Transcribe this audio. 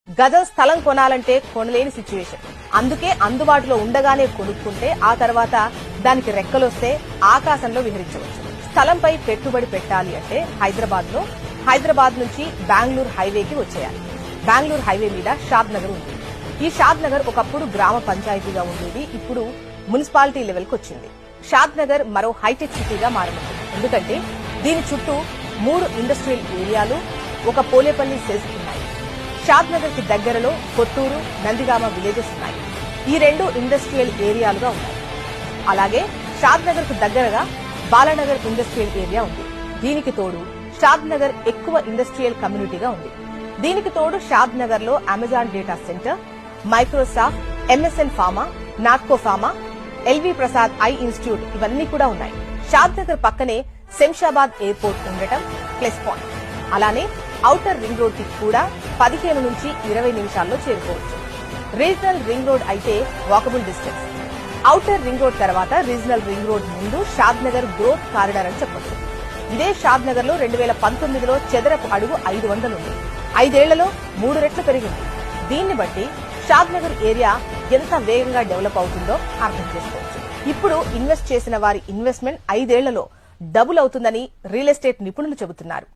గజం స్థలం కొనాలంటే కొనలేని సిచ్యువేషన్. అందుకే అందుబాటులో ఉండగానే కొనుక్కుంటే ఆ తర్వాత దానికి రెక్కలొస్తే ఆకాశంలో విహరించవచ్చు. స్థలంపై పెట్టుబడి పెట్టాలి అంటే హైదరాబాద్ నుంచి బెంగళూరు హైవేకి వచ్చేయాలి. బెంగళూరు హైవే మీద షాద్ నగర్ ఉంది. ఈ షాద్ నగర్ ఒకప్పుడు గ్రామ పంచాయతీగా ఉండేది. ఇప్పుడు మున్సిపాలిటీ లెవెల్కి వచ్చింది. షాద్ నగర్ మరో హైటెక్ సిటీగా మారనుంది. ఎందుకంటే దీని చుట్టూ 3 ఇండస్ట్రియల్ ఏరియాలు, ఒక పోలేపల్లి సెజ్ ఉన్నాయి. షాద్ నగర్ కి దగ్గరలో కొట్టూరు, నందిగామ విలేజెస్ ఉన్నాయి. ఈ 2 ఇండస్ట్రియల్ ఏరియాలుగా ఉన్నాయి. అలాగే షాద్ నగర్ కు దగ్గరగా బాలానగర్ ఇండస్ట్రియల్ ఏరియా ఉంది. దీనికి తోడు షాద్ నగర్ ఎక్కువ ఇండస్ట్రియల్ కమ్యూనిటీగా ఉంది. దీనికి తోడు షాద్ నగర్ లో Amazon data centre, Microsoft, MSN pharma, Natco pharma, L V Prasad eye institute ఇవన్నీ కూడా ఉన్నాయి. షాద్ నగర్ పక్కనే శంషాబాద్ ఎయిర్పోర్ట్ ఉండటం ప్లస్ పాయింట్. అలానే ఔటర్ రింగ్ రోడ్ కి కూడా 15 నుంచి 20 నిమిషాల్లో చేరుకోవచ్చు. రీజనల్ రింగ్ రోడ్ అయితే walkable distance. Outer ring road తర్వాత రీజనల్ రింగ్ రోడ్ ముందు షాద్ నగర్ గ్రోత్ కారిడార్ అని చెప్పొచ్చు. ఇదే షాద్ నగర్ లో 2019లో చదరపు అడుగు 500 ఉంది. 5 ఏళ్లలో 3 రెట్లు పెరిగింది. దీన్ని బట్టి షాద్ నగర్ ఏరియా ఎంత వేగంగా డెవలప్ అవుతుందో అర్థం చేసుకోవచ్చు. ఇప్పుడు ఇన్వెస్ట్ చేసిన వారి ఇన్వెస్ట్మెంట్ 5 ఏళ్లలో డబుల్ అవుతుందని రియల్ ఎస్టేట్ నిపుణులు చెబుతున్నారు.